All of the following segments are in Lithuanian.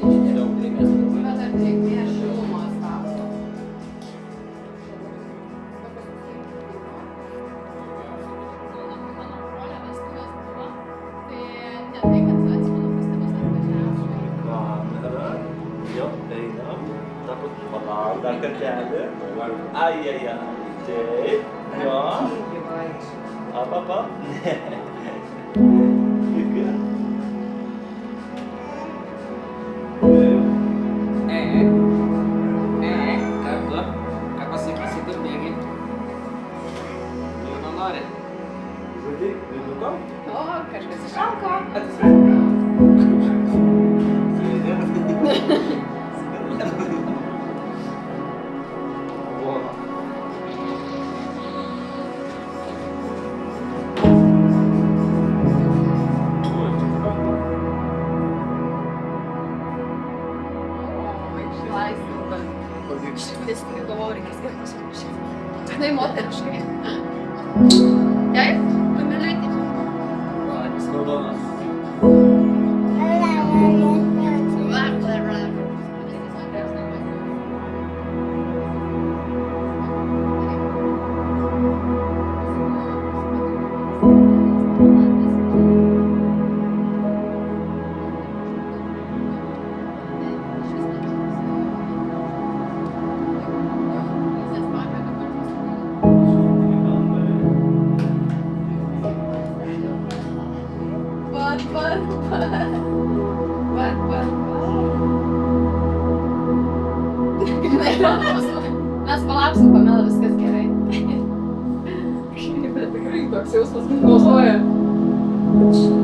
Daug drėgmės. Bet ar drėgmės šilumos stabdo? Mano brolio vestuvės buvo, tai ne tai, kad atsimenu festivus atvažiavo. Kamera. Jo, einam. Palauk, dar kartelį. Ai. Taip. Jo. Ap. Ką tu? Ką pasakysi tu bėgi? Jau nori. Žaidai, vaidukom? O, kažkas išalko. Vis tik galvojau, reikės gerai pasiprašyti. Tai moteriškai. Jai? Pamiliuoti. Jis raudonas. Mes palauksim, Pamela, viskas gerai. Bet tikrai toks jausmas, kad klausoja.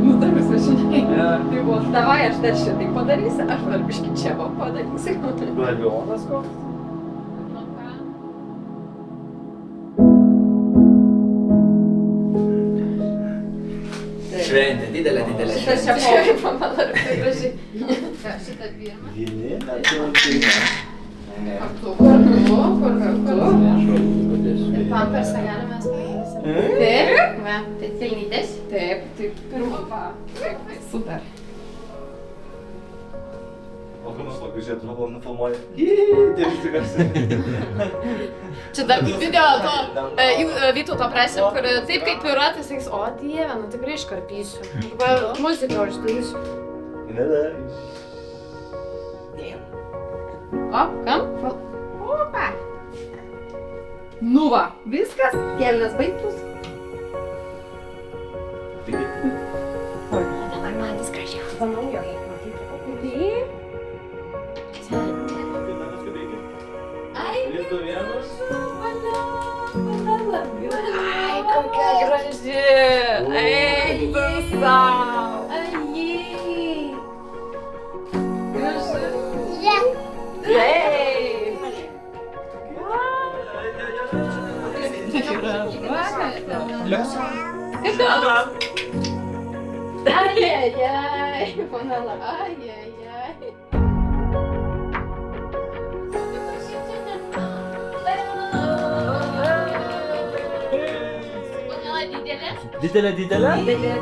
Nu, dar visą žinai. Tai buvo, davai, aš dar šitai padarysiu, aš dar biškį čia va padarysiu. Balionas koks? Šventė, didelė Šitą šventė. čia buvo, Pamela, ir tai gražiai. Šitą pirmą. Vieni, net jau tai ne. Kartu. Ir pampersą galime mes paimsim. Taip. Va, tai tilnytės. Taip, taip, pirma. Taip, super. O kaip mums labai žiūrėt, buvo nufilmuoja. Dėmesį garsai. Čia dar video to Vytauto prasim, kur taip kaip yra, tai sakys, o Dieve, nu tikrai iškarpysiu. Muziką uždarysiu. O, kam? Opa! Nu va, viskas, kelnes baigtus. Oi, dabar matys gražiau. Naujo, matyti. Ai, ai, kokia graži! Ai, tu sau! Ai, graži! Ai, Pamela, ai. Pamela didelė? Didelė? Didelė.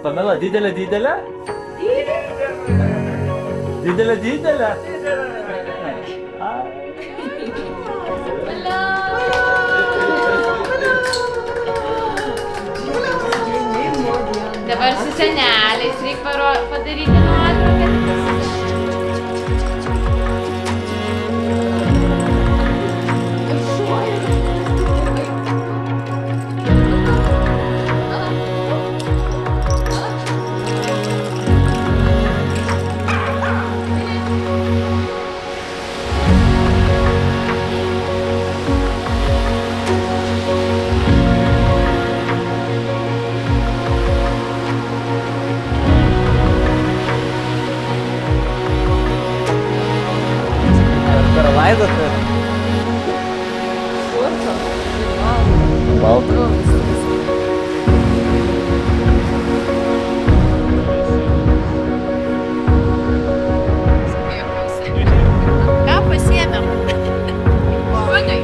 Pamela, didelė? Didelė? Dabar su seneliais reikia padaryti nuotrauką. Laidotuvė. Balta. Ką pasiėmėm? Šuniui.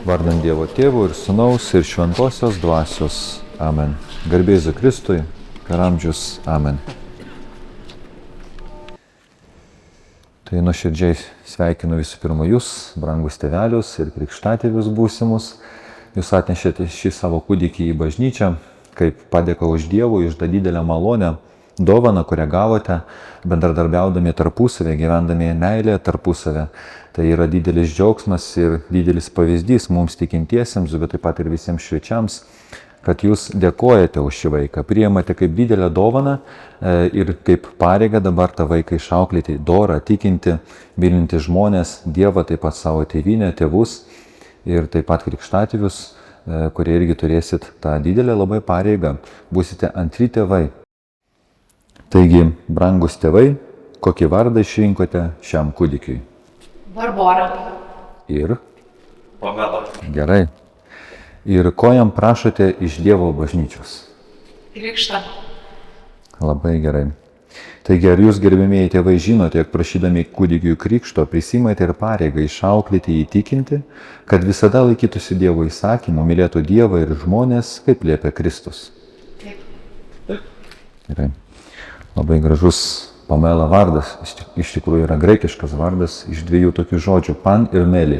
Vardant Dievo Tėvo ir Sūnaus ir Šventosios Dvasios. Amen. Garbė Jėzui Kristui, per amžius. Amen. Tai nuoširdžiai sveikinu visų pirma jūs, brangus tėvelius ir krikštatėvius būsimus. Jūs atnešėte šį savo kūdikį į bažnyčią, kaip padėka už Dievų, iš didelę malonę, dovaną, kurią gavote, bendradarbiaudami tarpusavę, gyvendami meilėje tarpusavę. Tai yra didelis džiaugsmas ir didelis pavyzdys mums tikintiesiems, bet taip pat ir visiems šviečiams, kad jūs dėkojate už šį vaiką, priimate kaip didelę dovaną ir kaip pareigą dabar tą vaiką išauklėti, dorą, tikinti, mylinti žmonės, Dievą, taip pat savo tėvynę, tėvus ir taip pat krikštatėvius, kurie irgi turėsit tą didelę labai pareigą, būsite antri tėvai. Taigi, brangus tėvai, kokį vardą išrinkote šiam kūdikiui? Barbora. Ir? Pamela. Gerai. Ir ko jam prašote iš Dievo bažnyčios? Krikštą. Labai gerai. Taigi, ar jūs, gerbėmieji tėvai, žinote, jog prašydami kūdikiui krikšto prisimate ir pareigą išauklėti, įtikinti, kad visada laikytųsi Dievo įsakymų, mylėtų Dievą ir žmonės, kaip liepia Kristus? Taip. Gerai. Labai gražus Pamela vardas, iš tikrųjų yra graikiškas vardas iš dviejų tokių žodžių, pan ir meli.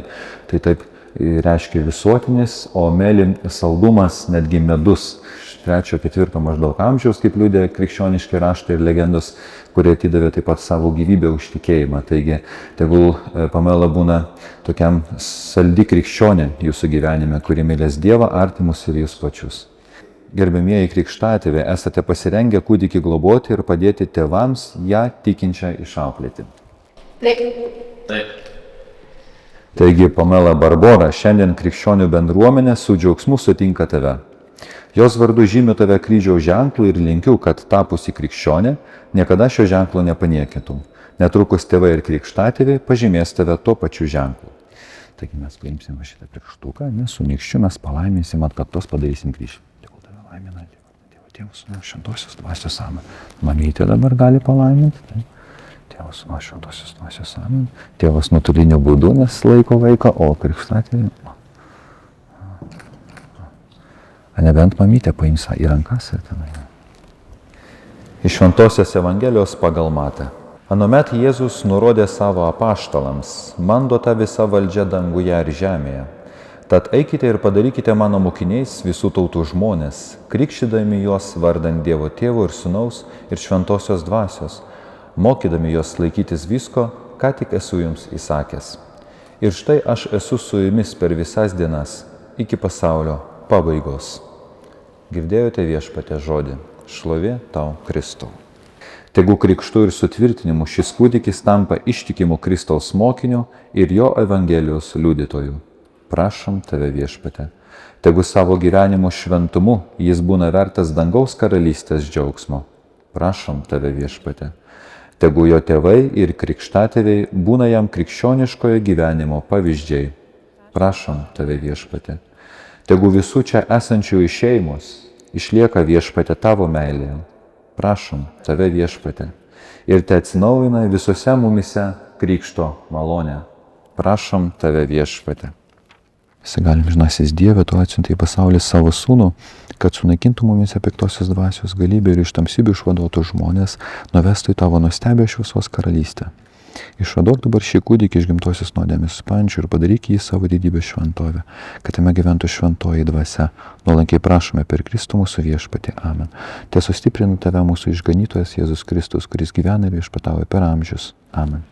Tai taip reiškia visuotinis, o meli saldumas, netgi medus. 3-4 maždaug amžiaus, kaip liudė krikščioniški raštai ir legendos, kurie atidavė taip pat savo gyvybę už tikėjimą. Taigi, tegul Pamela būna tokiam saldi krikščionė jūsų gyvenime, kuri mylės Dievą, artimus ir jūs pačius. Gerbėmieji krikštatėviai, esate pasirengę kūdikį globoti ir padėti tėvams ją tikinčią išauklėti. Taip. Taip. Taigi, Pamela Barbora, šiandien krikščionių bendruomenė su džiaugsmu sutinka tave. Jos vardu žymiu tave kryžiaus ženklu ir linkiu, kad tapusi krikščionė, niekada šio ženklo nepaniekintum. Netrukus tėvai ir krikštatėviai pažymės tave tuo pačiu ženklu. Taigi mes paimsim šitą pirštuką, nes su nykščiu mes palaiminsim, atkaktos padarysim kryžių. Laimina Dievo Tėvas, Sūnus, Šventosios Dvasios. Amen. Mamytė dabar gali palaiminti. Tėvas, Sūnus, Šventosios Dvasios. Amen. Tėvas nuotoliniu būdu, nes laiko vaiką, o krikštatėviai. Nebent mamytė paims į rankas ir tenai. Iš Šventosios Evangelijos pagal Matą. Anuomet Jėzus nurodė savo apaštalams: man duota visa valdžia danguje ir žemėje. Tad eikite ir padarykite mano mokiniais visų tautų žmonės, krikštydami juos vardant Dievo Tėvo ir Sūnaus ir Šventosios Dvasios, mokydami juos laikytis visko, ką tik esu jums įsakęs. Ir štai aš esu su jumis per visas dienas, iki pasaulio pabaigos. Girdėjote Viešpatie žodį, šlovė tau, Kristau. Tegu krikštu ir sutvirtinimu šis kūdikis tampa ištikimu Kristaus mokiniu ir jo Evangelijos liudytoju. Prašom tave, Viešpatie, tegu savo gyvenimo šventumu jis būna vertas dangaus karalystės džiaugsmo. Prašom tave, Viešpatie, tegu jo tėvai ir krikštatėviai būna jam krikščioniškojo gyvenimo pavyzdžiai. Prašom tave, Viešpatie, tegu visų čia esančiųjų šeimos išlieka, Viešpatie, tavo meilėje. Prašom tave, Viešpatie, ir te atsinaujina visose mumise krikšto malonė. Prašom tave, Viešpatie. Visagalime žinasis Dieve, tu atsiuntei į pasaulį savo sūnų, kad sunaikintų mumise piktosios dvasios galybę ir iš tamsybių išvaduotų žmonės, nuvestų į tavo nuostabią šviesos karalystę. Išvaduok dabar šį kūdikį iš gimtosios nuodėmės pančių ir padaryk jį savo didybės šventovę, kad jame gyventų šventoji dvasia. Nuolankiai prašome per Kristų mūsų Viešpatį. Amen. Te sustiprina tave mūsų išganytojas Jėzus Kristus, kuris gyvena ir viešpatauja per amžius. Amen.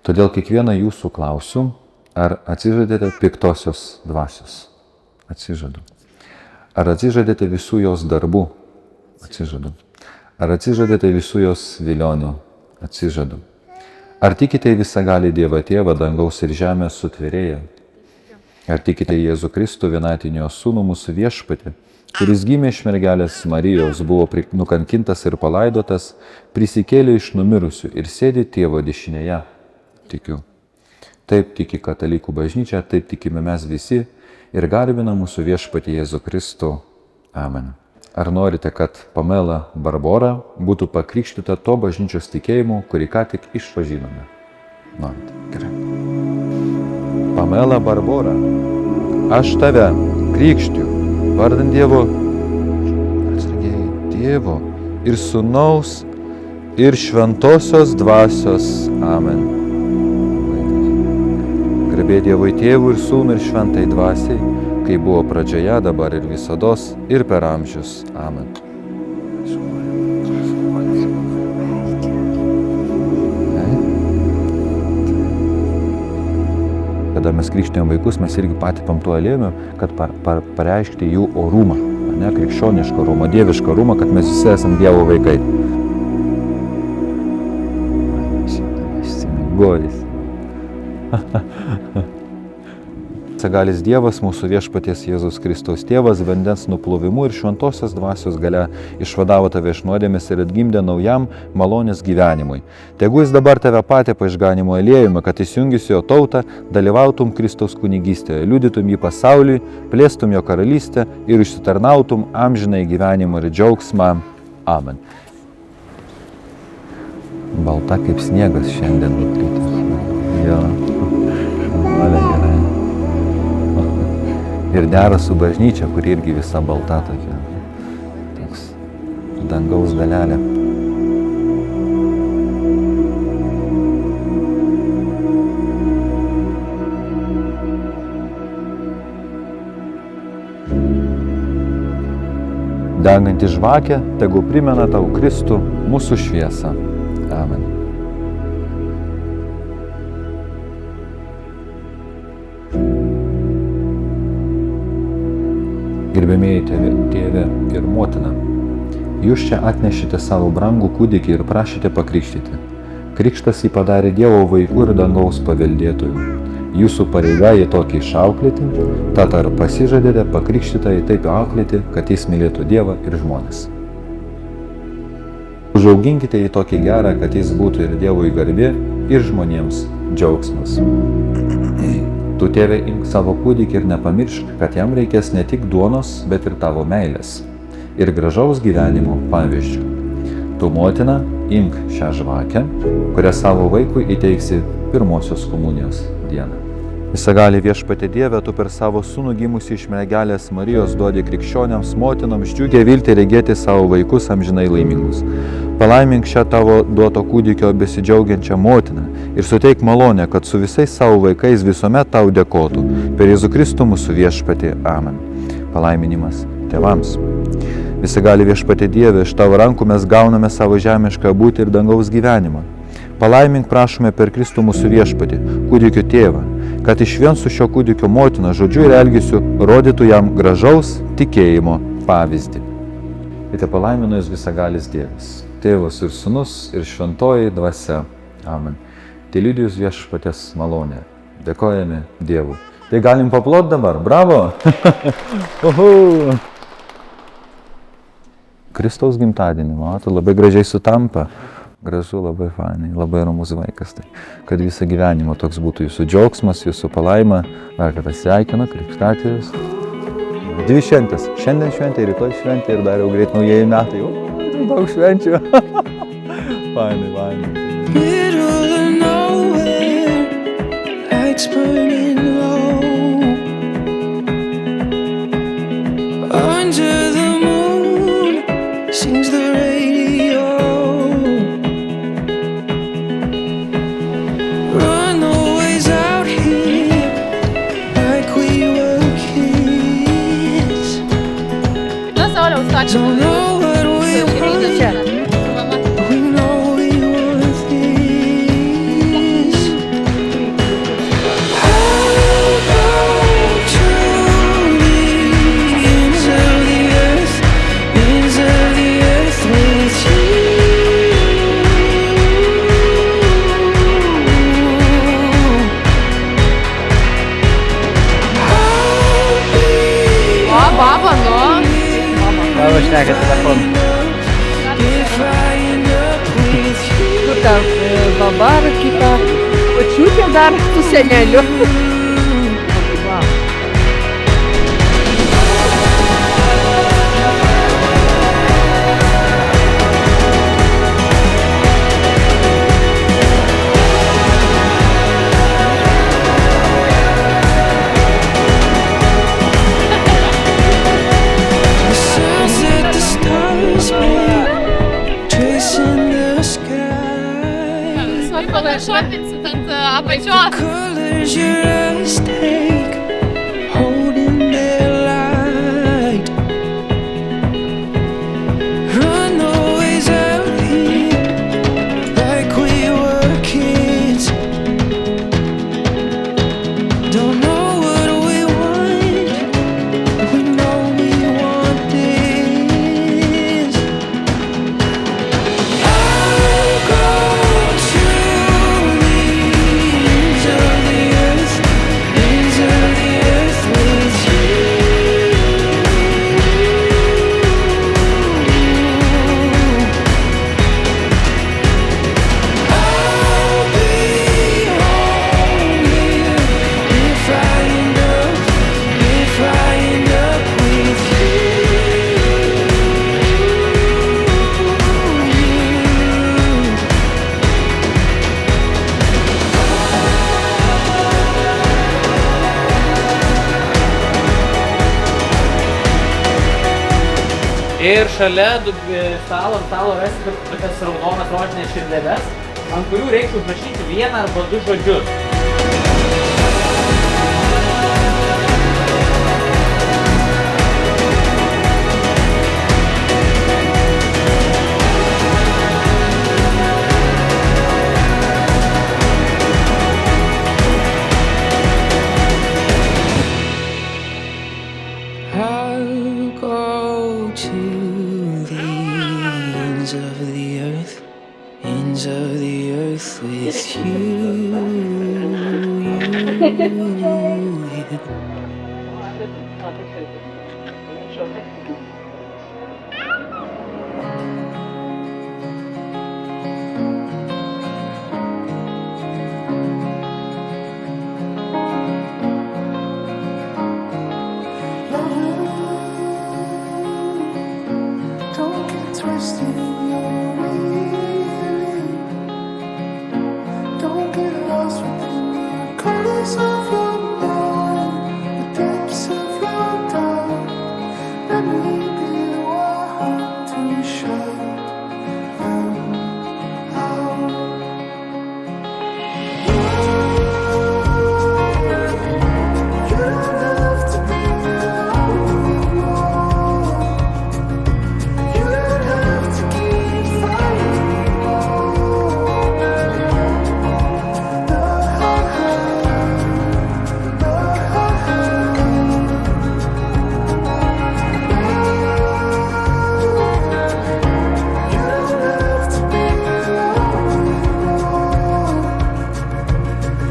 Todėl kiekvieną jūsų klausiu, ar atsižadėte piktosios dvasios? Atsižadu. Ar atsižadėte visų jos darbų? Atsižadu. Ar atsižadėte visų jos vilionių? Atsižadu. Ar tikite į visagalį Dievą Tėvą, dangaus ir žemės sutvėrėją? Ar tikite į Jėzų Kristų, vienatinio Sūnų mūsų Viešpatį, kuris gimė iš mergelės Marijos, buvo nukankintas ir palaidotas, prisikėlė iš numirusių ir sėdi Tėvo dešinėje? Tikiu. Taip tiki katalikų bažnyčia, taip tikime mes visi ir garbina mūsų Viešpatį Jėzų Kristų. Amen. Ar norite, kad Pamela Barbora būtų pakrikštyta to bažnyčios tikėjimu, kurį ką tik išpažinome? Norite? Gerai. Pamela Barbora, aš tave krikštiu vardant Dievo, atsargiai, Dievo ir Sūnaus ir Šventosios Dvasios. Amen. Garbė Dievui Tėvui ir Sūnui ir Šventai Dvasiai, kai buvo pradžioje, dabar ir visados, ir per amžius. Amen. Kada mes krikštijom vaikus, mes irgi patipam tuo aliejumi, kad pareiškti jų orumą, ne, krikščionišką orumą, dievišką orumą, kad mes visi esam Dievo vaikai. Simigojais. Visagalis Dievas, mūsų viešpaties Jėzus Kristaus tėvas, vandens nuplovimu ir šventosios dvasios galia išvadavo tave iš nuodėmės ir atgimdė naujam malonės gyvenimui. Tegu jis dabar tave patepą išganimo aliejumi, kad įsijungiusi jo tautą, dalyvautum Kristaus kunigystėje, liudytum jį pasauliui, plėstum jo karalystę ir užsitarnautum amžinai gyvenimą ir džiaugsmą. Amen. Balta kaip sniegas šiandien nukritas. Jo. Valia gerai. Ir dera su bažnyčia, kur irgi visa balta tokia. Toks dangaus dalelė. Deganti žvakė, tegu primena tau Kristų, mūsų šviesą. Amen. Gerbėmieji tėve ir motina, jūs čia atnešite savo brangų kūdikį ir prašėte pakrikštyti. Krikštas jį padarė Dievo vaikų ir dangaus paveldėtojų. Jūsų pareiga jį tokį išauklėti, tad ar pasižadėte pakrikštytą jį taip auklėti, kad jis mylėtų Dievą ir žmones. Užauginkite jį tokį gerą, kad jis būtų ir Dievui garbė, ir žmonėms džiaugsmas. Tu, tėve, imk savo kūdikį ir nepamiršk, kad jam reikės ne tik duonos, bet ir tavo meilės ir gražaus gyvenimo pavyzdžių. Tu, motina, imk šią žvakę, kurią savo vaikui įteiksi pirmosios komunijos dieną. Visagali Viešpatie Dieve, tu per savo sūnų gimusi iš mergelės Marijos duodi krikščioniams motinoms džiugią viltį regėti savo vaikus amžinai laimingus. Palaimink šią tavo duoto kūdikio besidžiaugiančią motiną ir suteik malonę, kad su visais savo vaikais visuomet tau dėkotų. Per Jėzų Kristų mūsų Viešpatie. Amen. Palaiminimas tėvams. Visagali Viešpatie Dieve, iš tavo rankų mes gauname savo žemišką būtį ir dangaus gyvenimą. Palaimink prašome per Kristų mūsų Viešpatį, kūdikio tėvą, kad išvien su šio kūdikio motina žodžiu ir elgesiu rodytų jam gražaus tikėjimo pavyzdį. Ir te palaimino jis visagalis Dievas, Tėvas ir Sūnus ir Šventoji Dvasia. Amen. Tai liudijus Viešpaties malonė. Dėkojame Dievui. Tai galim paplot dabar. Bravo! Kristaus gimtadienį, mato, labai gražiai sutampa. Gražu, labai fainai, labai ramus vaikas. Tai, kad visą gyvenimą toks būtų jūsų džiaugsmas, jūsų palaima. Dar kartą sveikinu, krikštatėvis. Dvi šventės. Šiandien šventė, rytoj šventė ir dar jau greit naujieji metai. Jau daug švenčių. Fainai, fainai. Middle of nowhere, lights burning low. Under the moon sings the radio. Runaways out here like we were kids. Na, Saulė, užstačiau. Don't know what we want, Čia. we know we want this. I'll go to the ends of the earth with you. I'll be O, baba, nu. Baba šneka telefonu. if I end up with you. Kur ta baba ar kita močiutė dar su seneliu. colors your eyes take, holding their light. Runaways out here, like we were kids. Don't know what we want, but we know we want this. I'll go to the ends of the earth with you. I'll be home here if I end up with you. Ir šalia stalo rasti tokias raudonas rožinės širdeles, ant kurių reiktų užrašyti vieną arba du žodžius. I'll go to the ends of the earth with you. Don't get twisted in your reeling. Don't get lost within the corners of your mind, the depths of your doubt. Let me be the one to shut them out. You don't have to be alone. You don't have to keep fighting You don't have to be alone.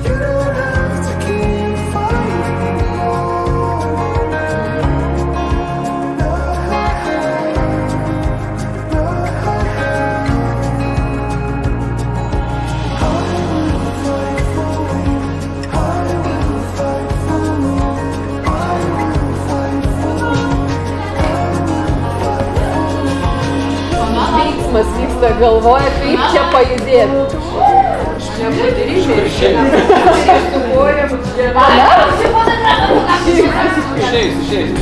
You don't have to keep Veiksmas vyksta galvoje, kaip čia pajudėti. Nepadaryčiau. Išeis.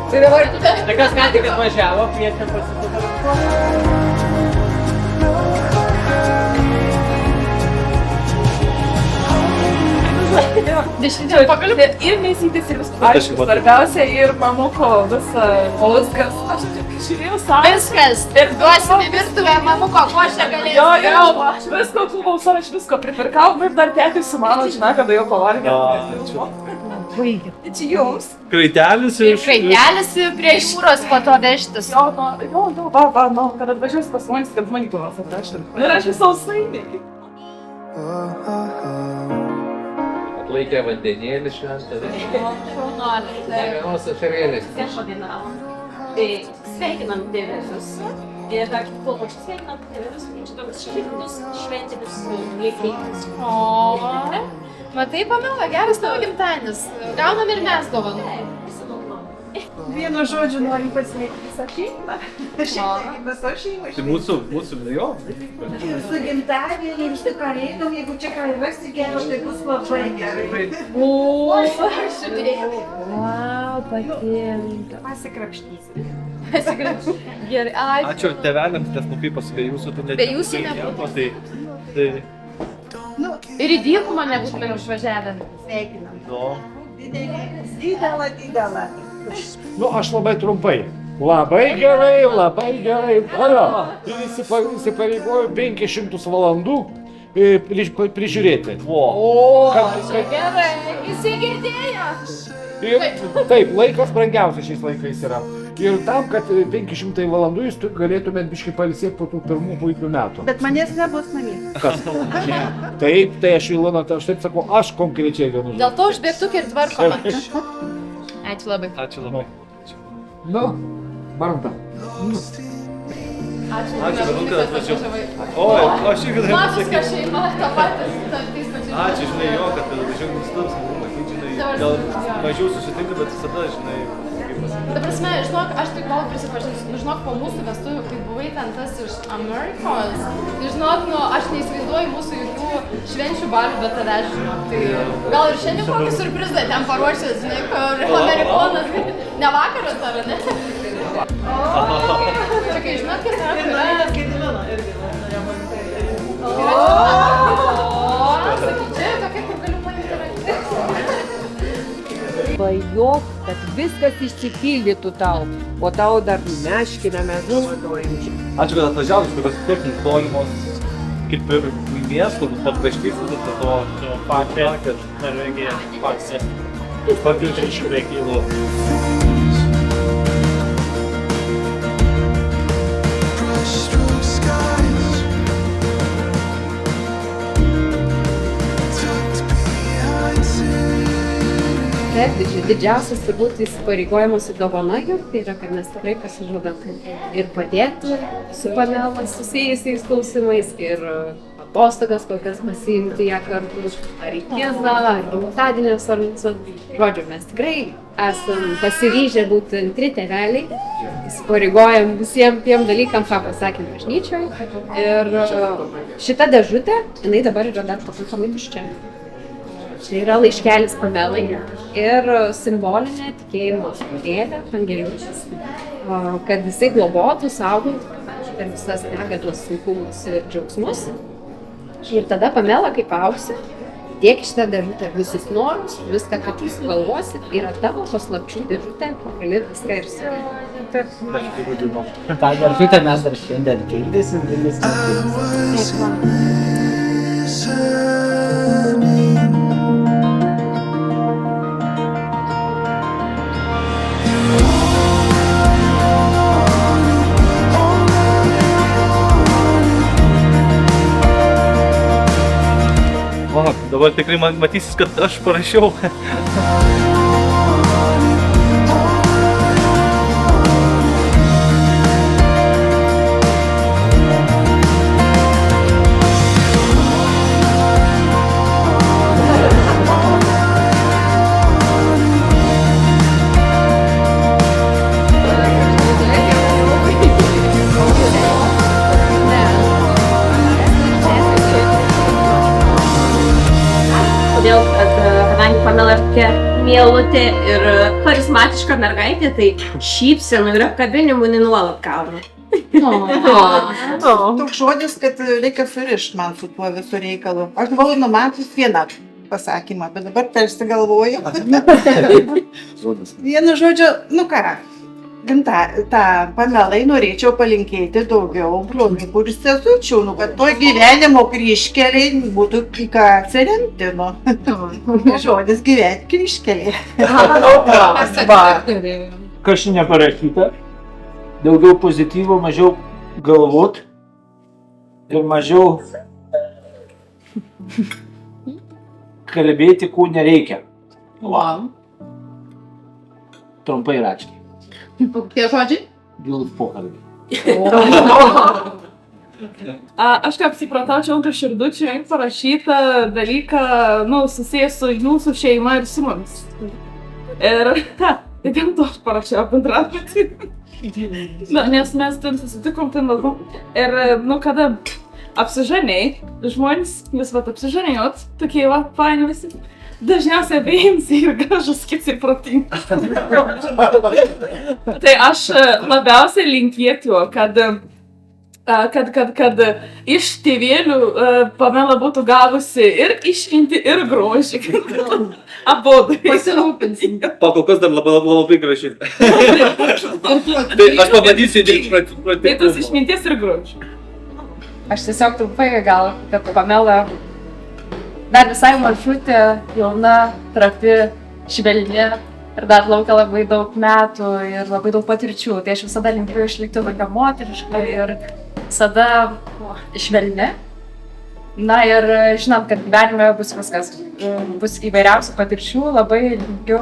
Tai dabar Tai kas ką tik atvažiavo, kviečiam pasifotografuoti. Dešimtė pakalbė ir mėsytis ir viskas. Aišku, svarbiausia ir mamuko viskas. Aš tik žiūrėjau savo. Viskas. Ir duosime virtuvę mamuko, ko aš negalėsiu. Jo, aš visko klausau, aš visko pripirkau ir dar tėtis su mano, žinai, kada jau pavargė. Čia jums. Kraitelis Ir kraitelis prie jūros po to vežtis. Jo, kad atvažiuosi pas manis, kad manyklas atvežti. Ir aš visau saimė. Atlaikė vandenėlį šventą. Šaunuoliai. Vienos ašarėlės. Kas padainavo? Tai sveikinam tėvelius. Ir dar tuo pačiu sveikinam tėvelius. Čia toks šventinis laikytis. O, matai, Pamela, geras tavo gimtadienis. Gaunam ir mes dovanų. Vienu žodžiu noriu pasveikti visą šeimą. Visą šeimą. Tai mūsų jo. Su gimtadieniu ir su kalėdom, jeigu čia ką įvesti gero, tai bus labai gerai. Vau, patinka. Pasikrapštysi. Gerai, ačiū. Ačiū tėveliams, nes nukrypos be jūsų, tu net Be jūsų nebūtų. Tai, Ir į dykumą nebūtume išvažiavę. Sveikinam. nu, Didelą. Nu, aš labai trumpai. Labai gerai. Alio. Ir įsipareigoju 500 valandų prižiūrėti. O, čia gerai. Jisai girdėjo. Ir taip, laikas brangiausias šiais laikais yra. Ir tam, kad 500 valandų jūs galėtumėt biškai pailsėti po tų pirmų puikių metų. Bet manęs nebus namie. Kas? Taip, tai aš Ilona, aš taip sakau, aš konkrečiai vienu žodžiu. Dėl to užbėgtukė ir tvarkoma. Ačiū labai. ačiū labai. Nu, Marta. Ačiū, kad atvažiavai. Oi, aš irgi norėjau Masiška pasakyti. šeima, tą patį, tais pačiais. Ačiū, žinai, jo, kad važiuojam nusturs, matyti, žinai, gal mažiau susitinka, bet visada, žinai, kaip pasakyti. Ta prasme, žinok, aš tik noriu prisipažinti, žinok, po mūsų vestuvių, kai buvai ten tas iš Amerikos, tai žinok, nu, aš neįsivaizduoju mūsų jokių švenčių balių, bet tavęs, žinok, tai gal ir šiandien kokį surprizą ten paruošęs, žinai, kur amerikonas, ne vakaras dar, ne? Čia kai žinot, kas yra, čia tokia, kur galiu paimti Svajok, kad viskas išsipildytų tau, o tau dar meškiname žodžiu. Ačiū, kad atvažiavus, kad pasitvirtint tolimos, kaip ir į miestų, pakraštys, to pakėt, Norvegija, Paksė. Pakilti iš veikilų. Taip, didžiausias turbūt įsipareigojimas su dovana jau, tai yra, kad mes tikrai pasižadam ir padėti su Pamela susijusiais klausimais ir atostogas kokias pasiimti ją kartu, ar į kiezą, ar gimtadienės organizuoti. Žodžiu, mes tikrai esam pasiryžę būti antri tėveliai, įsipareigojam visiems tiem dalykam, ką pasakėm bažnyčioje. Ir šita dėžutė, jinai dabar yra dar pakankamai tuščia. Čia yra laiškelis Pamelai ir simbolinė tikėjimo vėliava, angeliukas, kad jisai globotų, saugotų per visas negados, sunkumus ir džiaugsmus. Ir tada Pamela, kaip ausi, tiek šitą dėžutę visus norus, viską, kad jūs galvosit, yra tavo paslapčių dėžutė, gali viską ir sakyti. Ta dėžutė mes dar šiandien pildysim. O, dabar tikrai matysis, kad aš parašiau. Todėl, kad kadangi Pamela yra tokia mielutė ir charizmatiška mergaitė, tai šypsenų ir apkabinimų jinai nuolat gauna. Toks žodis, kad reikia surišti man su tuo visų reikalu. Aš buvau numačius vieną pasakymą, bet dabar persigalvoju. Vienu žodžiu, nu ką, Pamelai norėčiau palinkėti daugiau broliukų ir sesučių, nu, kad to gyvenimo kryžkeliai būtų į ką atsiremti, nu. Žodis gyventi kryžkeliai. Kas čia neparašyta? Daugiau pozityvo, mažiau galvot ir mažiau Kalbėti kūn nereikia. Wow. Trumpai ir aiškiai. Kokie žodžiai? Gilus pokalbį. Aš kaip supratau, čia ant širdučių parašyta dalyką, susijęs su jūsų šeima ir su mumis. Ir, tai dėl to aš parašiau bendratį. Nes mes ten susitikom, ten labiau. Ir, kada apsiženiai, žmonės, jūs apsiženėjot, tokie faini visi. Dažniausiai abiems ir gražus, kits ir protingas. Tai aš labiausiai linkėčiau, kad iš tėvėlių Pamela būtų gavusi ir išmintį, ir grožį. Abudu. Pasirūpinsim. Kol kas dar labai gražiai. Tai aš pabandysiu dirbti. Tai tas išminties ir grožį. Aš tiesiog trumpai gal, kad Pamela dar visai maršrutė, jauna, trapi, švelni ir dar laukia labai daug metų ir labai daug patirčių. Tai aš visada linkiu išlikti tokia moteriška ir visada švelni. Na ir žinant, kad gyvenime bus viskas, bus įvairiausių patirčių, labai linkiu,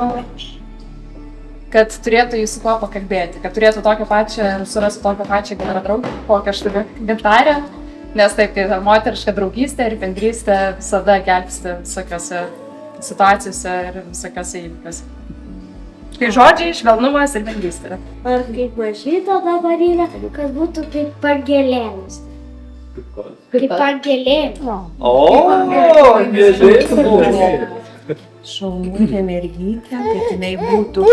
kad turėtų jį su kuo pakalbėti, kad turėtų tokią pačią ir surastų tokią pačią gerą draugą, kokią aš turiu Gintarę. Nes taip, tai moteriška draugystė ir bendrystė visada gelbsti visokiose situacijose ir visokiose įvykiuose. Tai žodžiai, švelnumas ir bendrystė. Ar kaip mažytė dabar yra, kad būtų kaip pargelėnis. Kaip pargelėnis. Šaunulė mergytė, kad jinai būtų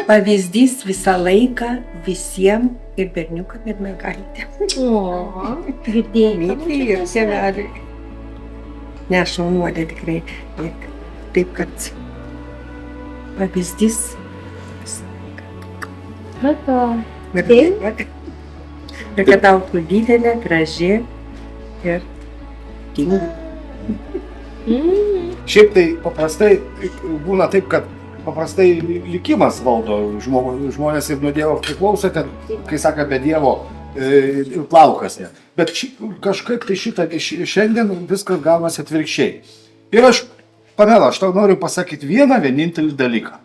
pavyzdys visą laiką visiems ir berniukam ir mergaitėm. Girdėjai ir tėveliai. Ne, šaunulė tikrai. Taip, kad pavyzdys visą laiką. Ir kad auktų didelė, graži ir tinga. Šiaip tai paprastai būna taip, kad paprastai likimas valdo žmonės ir nuo Dievo priklauso, ten, kai sako, be Dievo plaukas. Bet kažkaip tai šiandien viskas gaunasi atvirkščiai. Ir Pamela, aš tau noriu pasakyti vieną vienintelį dalyką.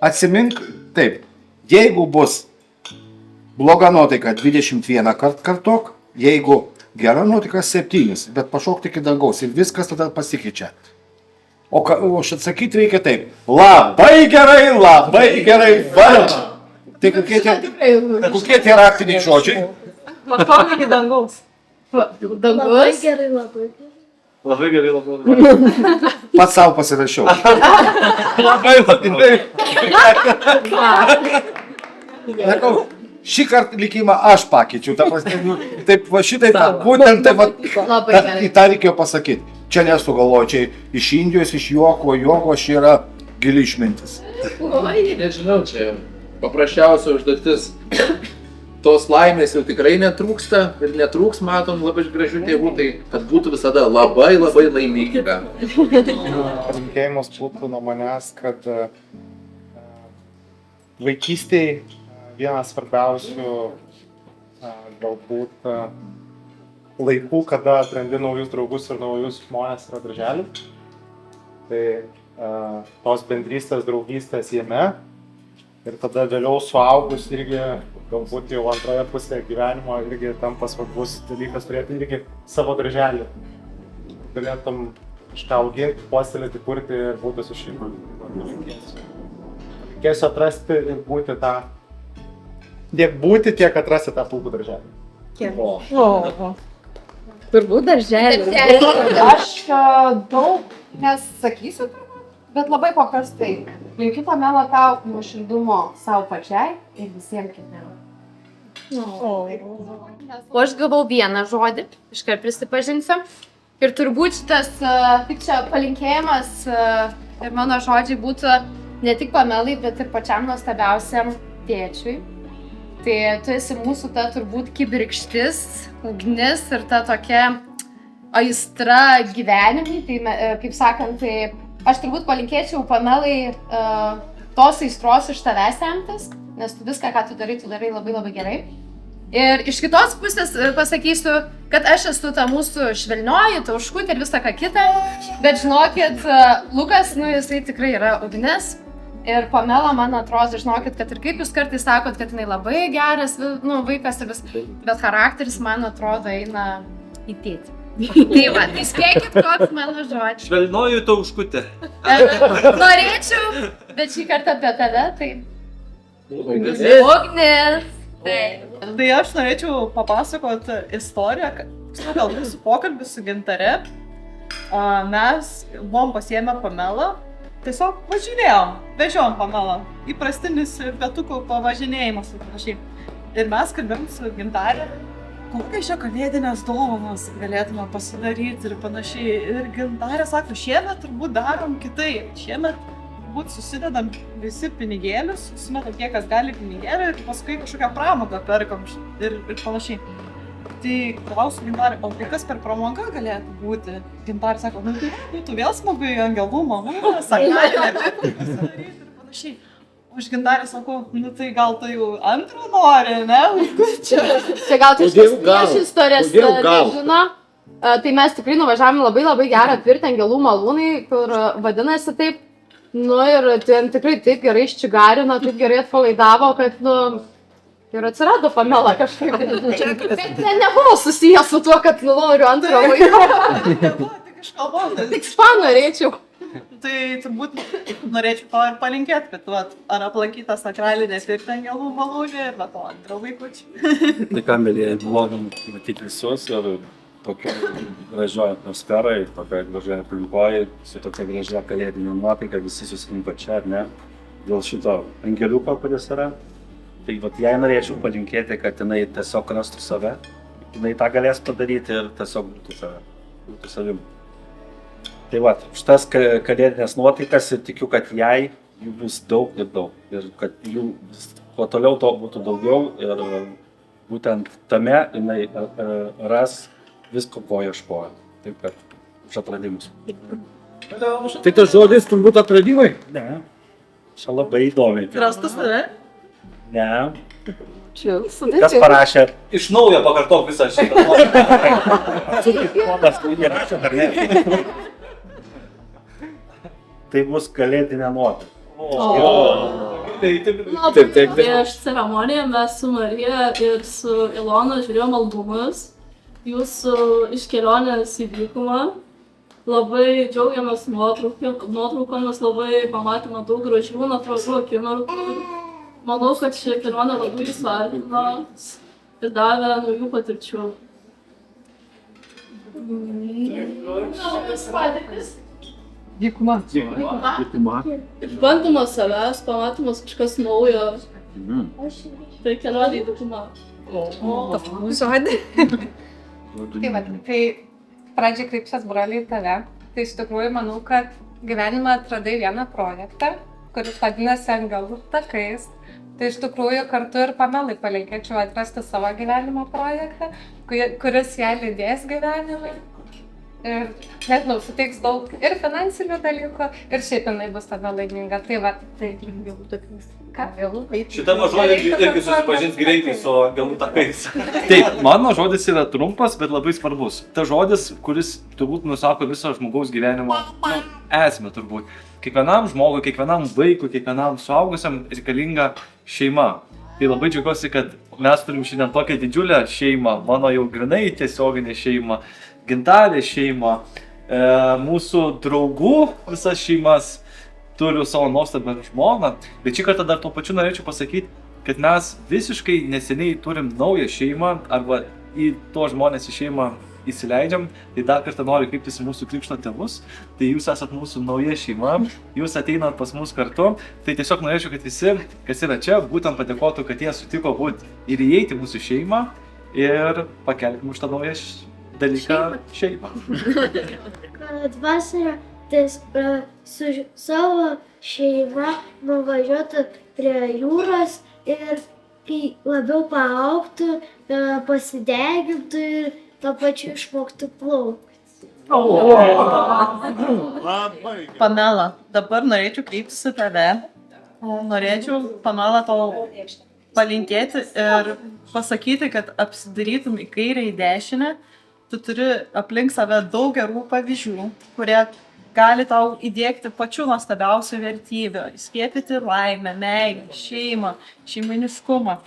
Atsimink, taip, jeigu bus bloga nuotaika 21 kartok, jeigu gera nuotaika 7, bet pašokti iki dangaus ir viskas tada pasikeičia. O aš atsakyti reikia taip. Labai gerai, varna. Tai kokie tie raktiniai žodžiai? Pašokti iki dangaus. Labai gerai, labai gerai. Labai gerai. Pats savo pasirašiau. Labai Šį kartą likimą aš pakeičiau. Taip va šitai, būtent taip į tą reikėjo pasakyti. Čia nesugalvoju, čia iš Indijos, iš joko čia yra gili išmintis. Nežinau, čia paprasčiausia užduotis. Tos laimės jau tikrai netrūksta ir netrūks, matom, labai gražių tėvų, tai kad būtų visada labai laiminga. Palinkėjimas būtų nuo manęs, kad vaikystėje vienas svarbiausių galbūt laikų, kada atrandi naujus draugus ir naujus žmonės yra darželių. Tai tos bendrystės, draugystės jame. Ir tada vėliau suaugus irgi, galbūt jau antroje pusėje gyvenimo irgi tampa svarbus dalykas turėti irgi savo darželį. Galėtum kažką auginti, puoselėti, kurti ir būti su šeima. Reikėsiu atrasti ir būti tą, tiek būti, tiek atrasti tą puikų darželį. Turbūt darželį. Aš daug nesakysiu, bet labai paprastai. Linkiu Pamela tau nuoširdumo savo pačiai ir visiems kitiems. O aš gavau vieną žodį, iškart prisipažinsiu. Ir turbūt šitas tik čia palinkėjimas ir mano žodžiai būtų ne tik Pamelai, bet ir pačiam nuostabiausiam tėčiui. Tai tu esi mūsų ta turbūt kibirkštis, ugnis ir ta tokia aistra gyvenimui. Tai, kaip sakant, tai aš turbūt palinkėčiau Pamelai tos aistros iš tavęs semtis, nes tu viską, ką tu darai labai gerai. Ir iš kitos pusės pasakysiu, kad aš esu ta mūsų švelnioji, tauškutė ir visą ką kitą. Bet žinokit, Lukas, jisai tikrai yra ugnis. Ir Pamela, man atrodo, žinokit, kad ir kaip jūs kartais sakot, kad jinai labai geras vaikas ir vis, bet charakteris, man atrodo, eina į tėtį. Tai va, tai spėkit, koks mano žodžias. Švelnoji tauškutė. Norėčiau, bet šį kartą apie tave, tai... Ugnis. Tai aš norėčiau papasakot istoriją, gal mūsų pokalbį su Gintare. Mes buvom pasiėmę Pamelą, tiesiog važinėjom, vežiojom Pamelą. Įprastinis pietukų pavažinėjimas ir panašiai. Ir mes kalbėjom su Gintare, kokias čia kalėdinės dovanas galėtume pasidaryti ir panašiai. Ir Gintarė sako, šiemet turbūt darom kitaip. Šiemet turbūt susidedam visi pinigėlius, susimetam kiek kas gali pinigėlį ir paskui kažkokią pramogą perkam ir panašiai. Tai klausiu Gintarė, o tai kas per pramogą galėtų būti? Gintarė sako, tai būtų vėl smagu į angelų mamą, saknelį pasidaryti ir panašiai. Aš Gintarė sakau, tai gal tu jau antrą nori, ne? Čia gal tai prieš istorijas nežino. Tai mes tikrai nuvažiavome labai gerą pirtį Angelų malūnai, kur vadinasi taip. Ir ten tikrai taip gerai iščigarino, taip gerai atpalaidavo, kad, ir atsirado Pamela kažkaip. Bet nebuvo susijęs su tuo, kad noriu antro vaiko. Tik spa norėčiau. Tai turbūt norėčiau to ir palinkėti, kad ar aplankytą sakralinę pirtį Angelų malūnį ir to antro vaikučių. Tai ką, mėlyje, blogam matyti visus ir tokia gražioje atmosferai, tokia gražioje aplinkoje, su tokia gražia kalėdinė nuotaika, visi susirinko čia, ar ne, dėl šito angeliuko, kuris yra. Tai jai norėčiau palinkėti, kad jinai tiesiog rastų save, jinai tą galės padaryti ir tiesiog būtų savim. Tai va, šitas kalėdinės nuotaikas ir tikiu, kad jai jų bus daug ir daug. Ir kad jų kuo toliau to būtų daugiau ir būtent tame jinai ras visko, ko ieškoja. Taip kad už atradimus. Tai tas žodis turbūt atradimai? Ne. Čia labai įdomiai. Rastas tave? Ne. Kas parašė? Iš naujo pakartok visą šitą. Ponas, tu nerašė, ar ne? Tai bus kalėdinė nuotaika. Taip. Prieš ceremoniją mes su Marija ir su Ilona žiūrėjom albumus jūsų iš kelionės į dykumą. Labai džiaugiamės nuotraukomis, labai pamatėme daug gražių, natūralių akimirkų. Manau, kad ši kelionė labai svarbino ir davė naujų patirčių. Dykuma. Išbandymas savęs, pamatymas kažkas naujo. Tai kelionė į dykumą. Žodį. Tai pradžiai kreipsiuos broliai į tave. Tai iš tikrųjų manau, kad gyvenime atradai vieną projektą, kuris vadinasi Angelų takais. Tai iš tikrųjų kartu ir Pamelai palinkėčiau atrasti savo gyvenimo projektą, kuris ją lydės gyvenime. Ir, nežinau, suteiks daug ir finansinių dalykų, ir šiaip jinai bus tada laiminga. Tai va, tai Angelų takais. Ką? Šita žodis irgi susipažins greitai su Angelų takais. Taip, mano žodis yra trumpas, bet labai svarbus. Ta žodis, kuris turbūt nusako viso žmogaus gyvenimo esmę turbūt. Kiekvienam žmogui, kiekvienam vaikui, kiekvienam suaugusiam reikalinga šeima. Tai labai džiaugiuosi, kad mes turim šiandien tokią didžiulę šeimą, mano jau grinai tiesioginė šeima, Gintarė šeima, mūsų draugų visas šeimas, turiu savo nuostabę žmoną, bet šį kartą dar tuo pačiu norėčiau pasakyti, kad mes visiškai neseniai turim naują šeimą arba į to žmonės į šeimą įsileidžiam, tai dar kartą noriu kreiptis į mūsų krikšto tėvus, tai jūs esat mūsų nauja šeima, jūs ateinat pas mus kartu, tai tiesiog norėčiau, kad visi, kas yra čia, būtent padėkotų, kad jie sutiko būti ir įeiti mūsų šeimą ir pakelkim už tą naują dalyką šeimą. Kad vasarą su savo šeima nuvažiuotų prie jūros ir kai labiau paaugtų, pasidegintų ir to pačiu išmoktų plaukti. Pamela, dabar norėčiau kreiptis į tave. Norėčiau, Pamela, tau palinkėti ir pasakyti, kad apsidarytum į kairę, į dešinę, tu turi aplink save daug gerų pavyzdžių, kurie gali tau įdiegti pačių nuostabiausių vertybių, įskiepyti laimę, meilę, šeimą, šeiminiškumą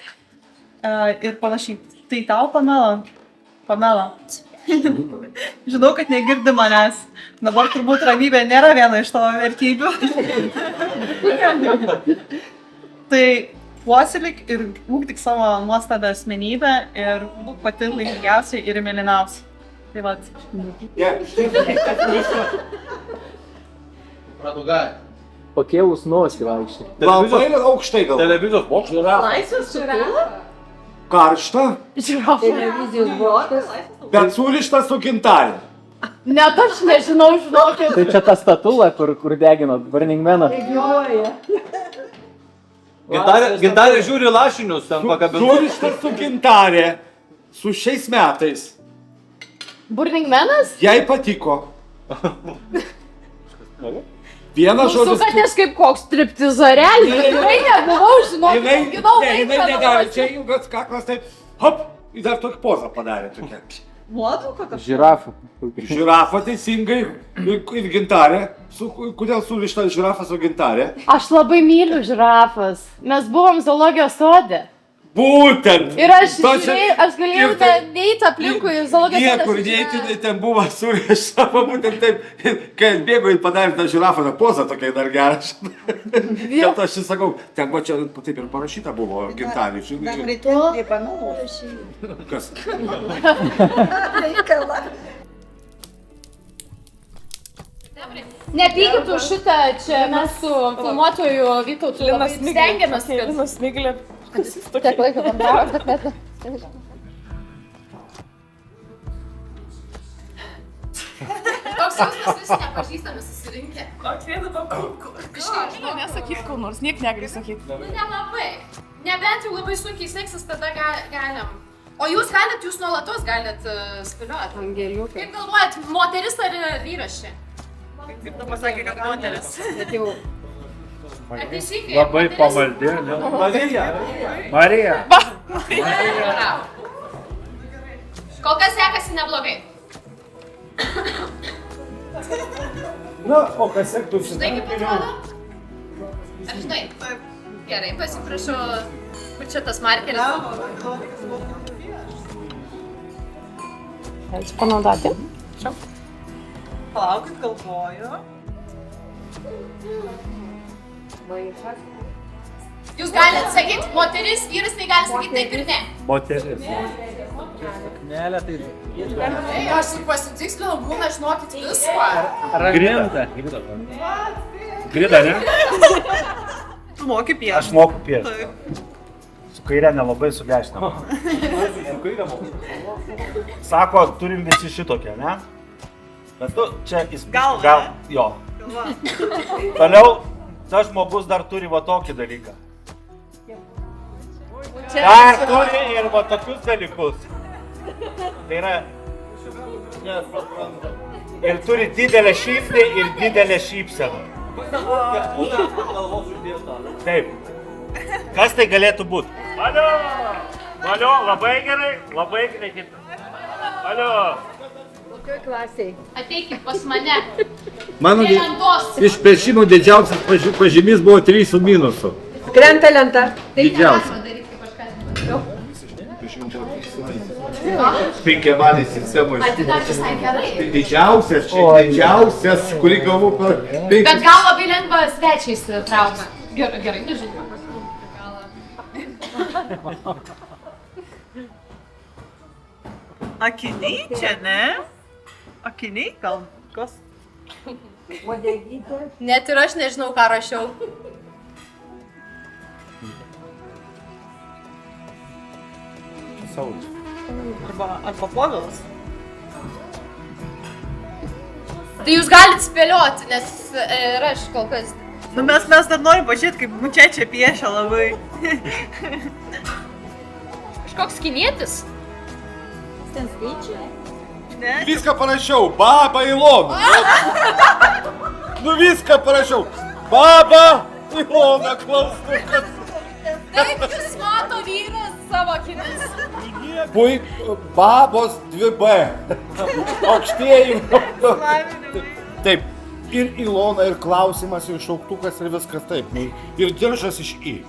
ir panašiai. Tai tau, Pamela, žinau, kad negirdi manęs, dabar turbūt ramybė nėra viena iš tavo vertybių. Tai puoselėk ir ūkdyk savo nuostabią asmenybę ir būk pati laimingiausia ir mylimiausia. Tai vat. Pradugai. Pakėlus nosį vaikščiai. Labai aukštai gal. Televizijos bokštas. Laisvės žirafą? Karšta, Televizijos bokštas. bet surišta su gintarė. Net aš nežinau, žinokit. Tai čia ta statula, kur degino Burning Maną. Gintarė žiūri lašinius ten pakabinus. Surišta su gintarė. Su šiais metais. Burning Manas? Jai patiko. Vienas žodis. Sukatės kaip koks striptizarelis. Tikrai nebuvau, žinokit. Jinai negali. Čia ilgas kaklas, taip, hop, ir dar tokį pozą padarė tokia. Nuotrauka kažkokia? Žirafų. Žirafa teisingai ir gintarė. Kodėl surišta žirafa su gintarė? Aš labai myliu žirafas. Mes buvom zoologijos sode. Būtent! Ir aš galėjau neiti aplinkui zoologijos sodą. Niekur neiti, ten buvo surišta, būtent taip. Kai atbėgo ir padarė tą žirafą, tą pozą tokia dar gerą. Dėl to aš ir sakau, ten buvo čia taip ir parašyta buvo gintarė. Dar rytoj Pamelos. Kas? Nepykit už šitą, čia mes su filmuotoju Vytautu labai stengiamės. Linas Miglė. Tiek laiko bendravo, bet toks jausmas visi nepažįstami susirinkę. Žinau, nesakyk kur nors, niek negali sakyti. Nu nelabai. Nebent jau labai sunkiai seksis, tada galim. O jūs nuolatos galit spėlioti. Angeliukai. Kaip galvojat, moteris ar vyras čia? Kaip tu pasakė, kad moteris. Bet jau Labai pamaldi. Marija. Kol kas sekasi neblogai. Na, o kas sektųsi? Žinai kaip atrodo? Ar žinai? Gerai, pasiprašau, kur čia tas markeris? Galite panaudoti? Čia. Palaukit, galvoju. Jūs galite sakyti moteris, vyras tai gali sakyti taip ir ne. Moteris. Nelė, tai... Aš tik pasitikslinau, būna žinokit visko. Grinda. Grida, ne? Tu moki piešti. Aš moku piešti. Su kairė nelabai su dešinė. Sako, turim visi šitokią, ne? Bet tu čia gal, jo. Toliau, tas žmogus dar turi va tokį dalyką. Dar turi ir va tokius dalykus. Tai yra... Ir turi didelę šypsnį ir didelę šypseną. Taip. Kas tai galėtų būti? Alio, labai gerai, labai gerai. Alio. kokioj klasėj? Ateikit pas mane. Mano Prie lentos. iš piešimo didžiausias pažymys buvo 3 su minusu. Krenta lenta. Didžiausias. 5 balai sistemoje. Atidarė visai gerai. Tai didžiausias, čia didžiausias, kurį gavau per 5. Bet gal labai lengva svečiais traukti. Gerai, gerai, nežinau. Akiniai čia, ne? Akiniai gal? Kas? Net ir aš nežinau, ką rašiau. Saulis. Arba Povilas. Tai jūs galit spėlioti, nes ir aš kol kas. Nu mes dar norim pažiūrėti, kaip mučiačia piešia labai. Kažkoks kinietis. Ten skaičiai? Ne? Viską parašiau, Baba Ilona. Nu viską parašiau. Baba Ilona, klaustukas. Taip jūs mato vyras savo akimis. Babos 2B. Aukštieji. Taip. Ir Ilona, ir klausimas, ir šauktukas, ir viskas taip. Ir diržas iš I.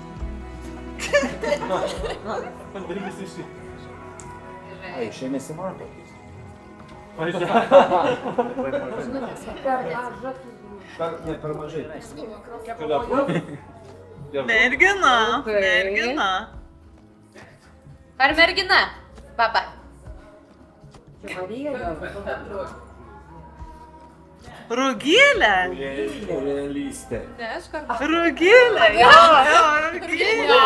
Ai, šiandien nesimato. Ne per mažai. Mergina. Mergina. Ar mergina? Papa. Rugilė. Realistė. Rugilė. Jo, Rugilė.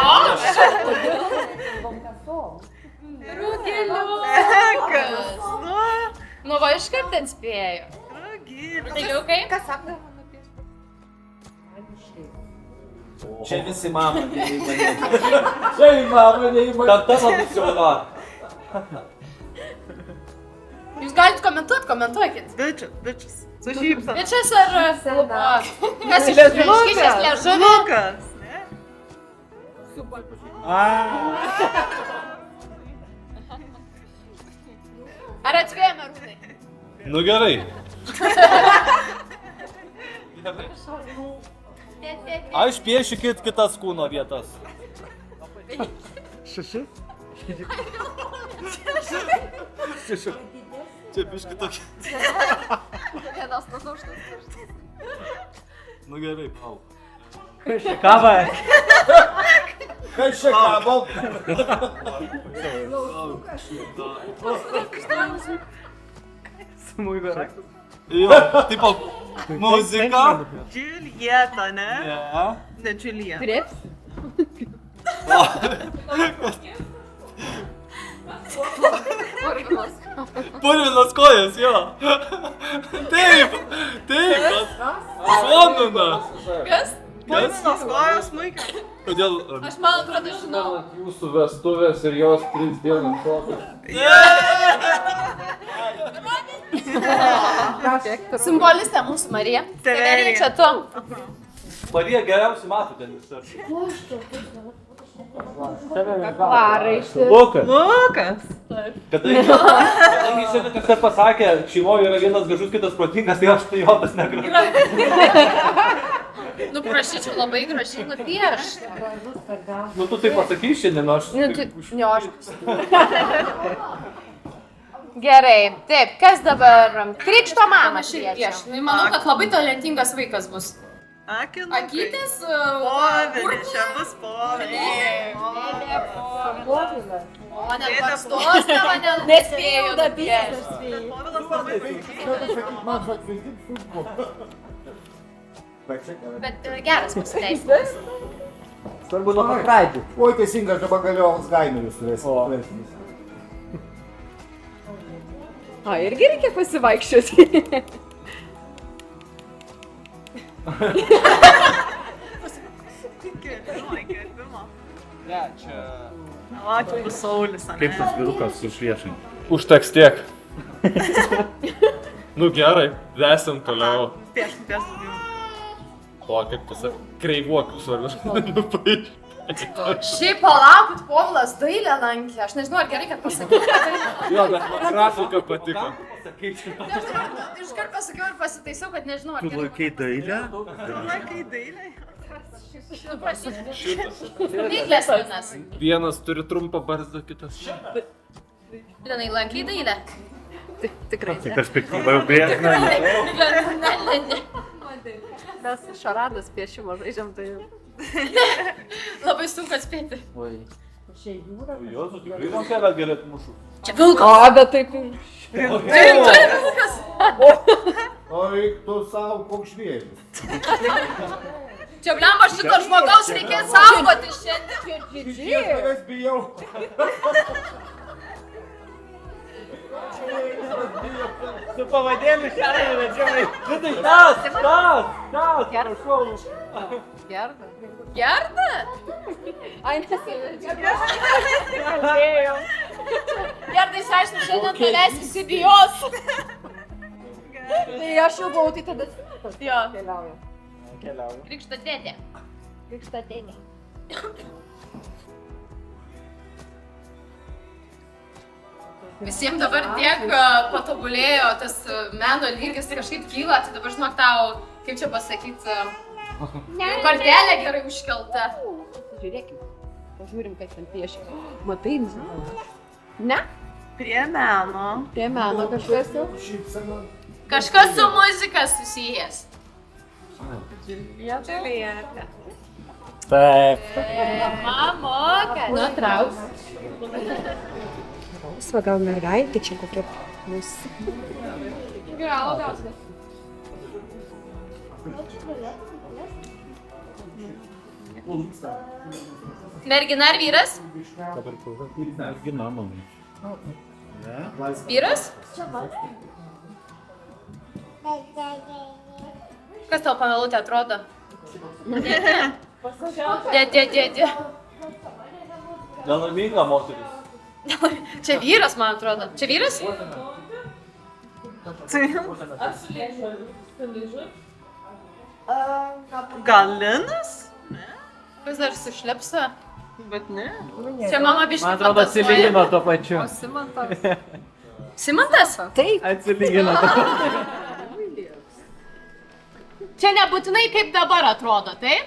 Rugiliukas. Nu va, iškart ten spėjo. Rugiliukai. Kas sako? Čia visi mama neįmanė. Čia mama neįmanė. Tad tavo bus jauna. Jūs galite komentuokit. Bičias. Su šypsena. Bičias ar lupa? Kas iš iškišęs liežuvį? Lukas. Ar atvėjame rūdai? Nu gerai. Aš piešykit kitas kūno vietas. 6? 6. Čia biški tokia. Vienas nusuštas. Nu gerai, pau. Kas čia kava? Kas čia kava? Smuiko raktas. Jo, tipo muzika. Džiulieta, ne? Ne. Ne Džiulieta. Grips? Purvinas kojas, jo. Taip, taip. Šonuna. Kas? Purvinas kojas smuikas. Kodėl? Aš man atrodo žinau. Jūsų vestuvės ir jos 3 dienas šokas. Simbolistė mūsų Marija. Severija čia tu. Marija geriausiai mato ten visur. Klaraištis. Lukas. Kadangi šiandien kažkas pasakė, šeimoje yra vienas gražus, kitas protingas, tai aš tai jo tas negražus. Nu, prašyčiau labai gražiai nupiešti. Nu tu tai pasakysi šiandien, aš... Nu, tu... Ne, aš... Gerai, taip, kas dabar? Krikšto mama šviečia. Manau, kad labai talentingas vaikas bus. Akytės? Povilė, čia bus Povilė. O, net bakstos tavo nespėjau nupiešti. Bet geras pasiteisimas. Svarbu nuo pradžių. Oi, teisingas, dabar galėjau Alzheimerį suvesti. O, irgi reikia pasivaikščioti. Ne, čia... Ačiū, bus Saulis, ane? Kaip tas vyrukas sušviešai? Užteks tiek. Nu gerai, vesim toliau. Piešim. O, kaip pasak, kreivuokius svarbius. Šiaip palaukit, Povilas dailę lankė. Aš nežinau, ar gerai, kad pasakiau. Jo, bet grafika patiko. Iškart pasakiau ir pasitaisiau, kad nežinau, ar Tu gerai. laikai dailę? Laikai dailę. Dyklės vienas. Vienas turi trumpą barzdą, kitas. Linai, lankai dailę? Tikrai. Tai perspektyva jau grėsna. Ne. Mes šaradas piešimo žaidžiam, tai... Labai sunku atspėti. Oi. Jo, tu tikrai man kelią gerai atmušu. Čia vilkas. O, bet taip... Tai vilkas. Oi, tu savo koks žvėris. Čia blemba, šito žmogaus reikės saugoti šiandien. Iš tavęs bijau. Su pavadėliu šiandien vedžiamai. Vidai, tas, prašau. Gerda. Gerda? Ai, nesivedžiu. Gerda, išaiškinu, šiandien tavęs visi bijos. Tai aš jau buvau, tai tada... Jo. Keliauju. Krikšto dėdė. Krikšto dėdė. Visiems dabar tiek patobulėjo, tas meno lygis kažkaip kyla, tai dabar žinok tau, kaip čia pasakyti, kortelė gerai užkelta. Žiūrėkim, pažiūrim, kaip ten piešia. Matai, ne? Prie meno. Prie meno kažkas jau. Kažkas su muzika susijęs. Džiulietė. Taip. Mamokas. Nutrauks. Va, gal mergaitė čia kokia mūsų. Gal, gal. Mergina ar vyras? Mergina, manai. Vyras? Kas tau pamelutė atrodo? Dėdė. Nelaiminga moteris. Čia vyras, man atrodo. Čia vyras? Gal Linas? Vis dar su šlepsa? Bet ne. Čia mama biškai Man atrodo, atsilygino tuo pačiu. O Simantas? Simantas? Taip. Atsilygino tuo pačiu. Čia nebūtinai kaip dabar atrodo, taip?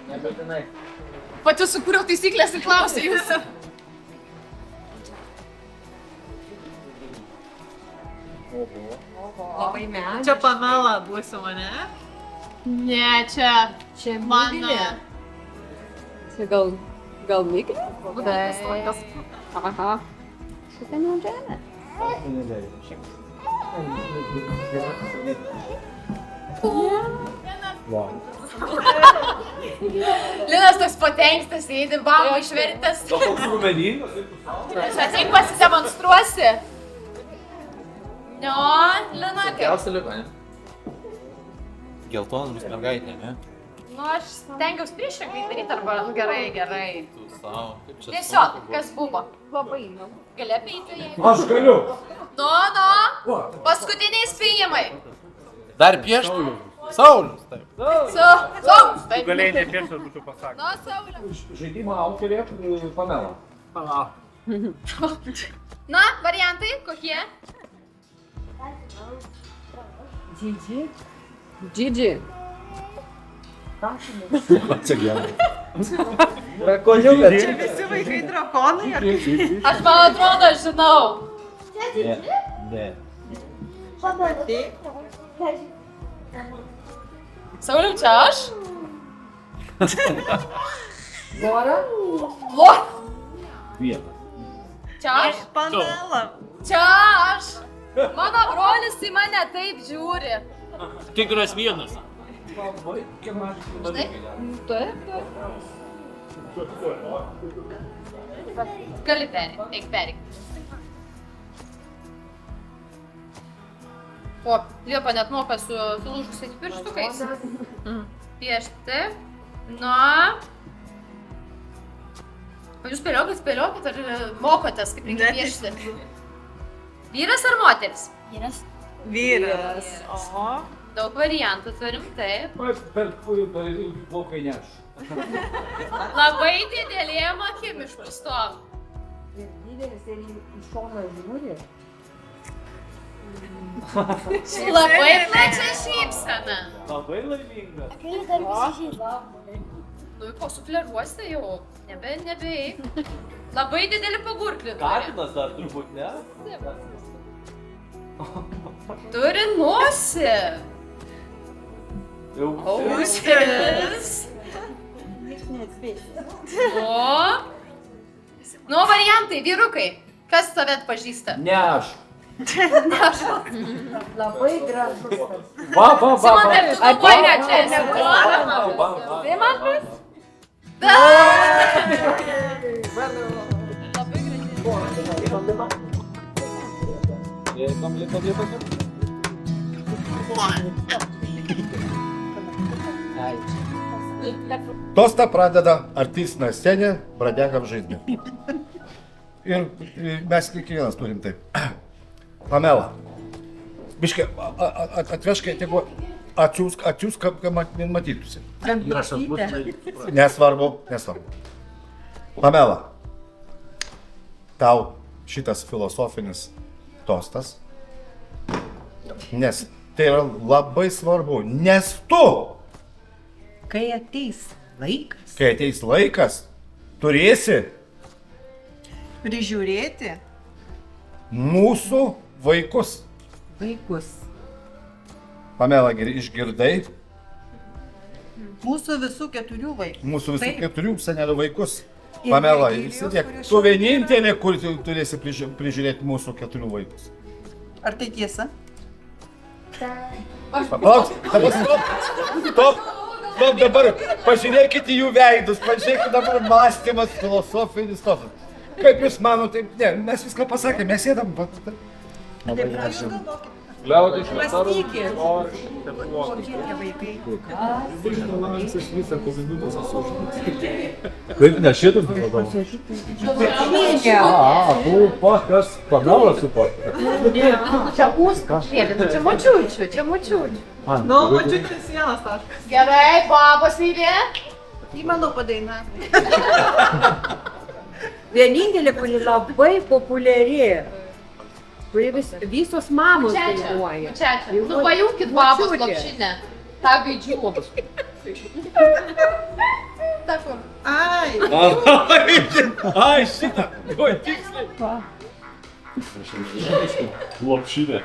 Nebūtinai. Pati sukūriau taisyklės ir klausiu jūsų. Labai medžiai. Čia Pamela būsi mane? Ne, čia mano. Čia gal Miglė? Taip. Aha. Šitą neudžiame. Linas toks patenkstas, sėdi, bamba išvertęs. Toks rumeningas. Čia tik pasidemonstruosi. No, Lina, kaip? Geriausia liko, ne? Geltonas bus mergaitė, ne? Nu, aš stengiausi priešingai daryti arba gerai. Tu savo, kaip čia. Tiesiog, kas buvo? Labai įdomu. Gali apeiti jį? Aš galiu. Nu, paskutiniai spėjimai. Dar piešti? Saulius, taip. Saulius, taip. Galėjai nepiešti, aš būčiau pasakęs. Nu, Saulius. Žaidimo autorė Pamela. Na, variantai kokie? Džidži. Čia gerai. Drakoniukas. Čia visi vaikai drakonai ar kaip? Aš man atrodo, žinau. Ne. Sauliau, čia aš? Lora? Lora? Vienas. Čia aš? Pamela. Čia aš. Mano brolis į mane taip žiūri. Tikras vienas. Žinai? Taip. Gali perėti, eik perėti. O, Liepa net moka su lūžusiais pirštukais. Piešti. Na. Jūs spėliokit, ar mokotės, kaip reikia piešti? Vyras ar moteris? Vyras. Oho. Daug variantų turim, taip. Per plaukai neš. Labai didelėm akim išpūstom. Didelis ir iš šono žiūri. Labai plačia šypsena. Labai laiminga. Nu, ko sufleruosi jau? Nebeeik. Labai didelį pagurklį turi. Katinas dar turbūt, ne? Turi nosį. Ausis. Nu, variantai, vyrukai. Kas tave atpažįsta? Ne aš. Ne aš. Labai gražus. Va. Simonai, tu labai čia esi. Simonai? Da! Tostą pradeda artistinė scenė, pradėkam žaidimą. Ir mes kiekvienas turim taip. Pamela, biškai, atvežkai, tegu atsiūs, kad matytųsi. Nesvarbu. Pamela, tau šitas filosofinis tostas, nes tai yra labai svarbu, nes tu, Kai ateis laikas, kai ateis laikas, turėsi Prižiūrėti. mūsų vaikus. vaikus. Pamela, išgirdai Mūsų visų 4 vaikų. mūsų visų Taip. 4 senelių vaikus. Ir Pamela, Virgilijos, įsidėk, kuris tu vienintelė, kur turėsi prižiūrėti mūsų 4 vaikus. Ar tai tiesa? Palauk, dabar stop, dabar pažiūrėkite jų veidus, pažiūrėkite dabar mąstymas, filosofinis tos. Kaip jūs manote, ne, mes viską pasakėme, mes sėdam. Liaudis Mąstykit. Kokie tie vaikai? Kaip ne šitas vadovas? Kas Pamela suporta? Čia mūsų šėlė, čia močiučių, čia močiučių. Nu, močiutės vienas taškas. Gerai, babos eilė. Įmanau padaina. Vienintelė, kuri labai populiari, kuri visos mamos dainuoja. Čia. Nu, pajunkit babos lopšinę. Ta gaidžių. Ta kur. Ai, šitą. Oi, tiksliai. Lopšinė.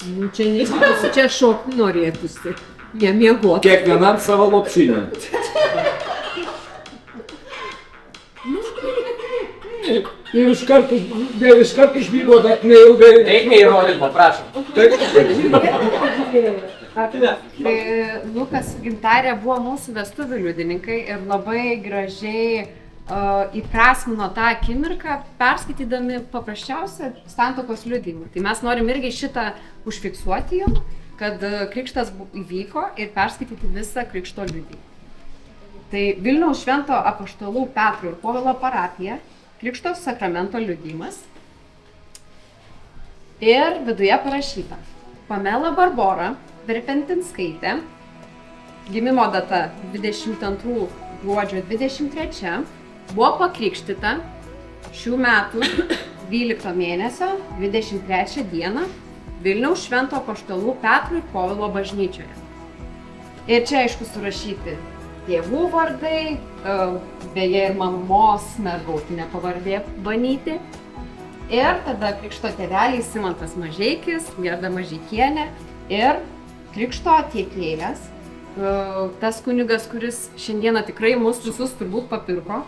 Nu, čia šokti norėtųsi, nemiegoti. Kiekvienam savo lopšinę. Ir iš karto išvyko, bet neilgai. Reikia įrodymą, prašom. Lukas ir Gintarė buvo mūsų vestuvių liudininkai ir labai gražiai įprasmino tą akimirką, perskaitydami paprasčiausią santuokos liudijimą. Tai mes norim irgi šitą užfiksuoti jums, kad krikštas įvyko ir perskaityti visą krikšto liudijimą. Tai Vilniaus Švento Apaštalų Petro ir Povilo parapija, Krikšto sakramento liudijimas. Ir viduje parašyta: Pamela Barbora Verpentinskaitė, gimimo data 22 gruodžio 23, buvo pakrikštyta šių metų 12 mėnesio 23 dieną Vilniaus Švento Apaštalų Petro ir Povilo bažnyčioje. Ir čia aišku surašyti tėvų vardai, beje ir mamos mergautinė pavardė Banytė. Ir tada krikšto tėveliai Simantas Mažeikis, Gerda Mažeikienė ir krikšto tiekėjas, tas kunigas, kuris šiandieną tikrai mus visus turbūt papirko,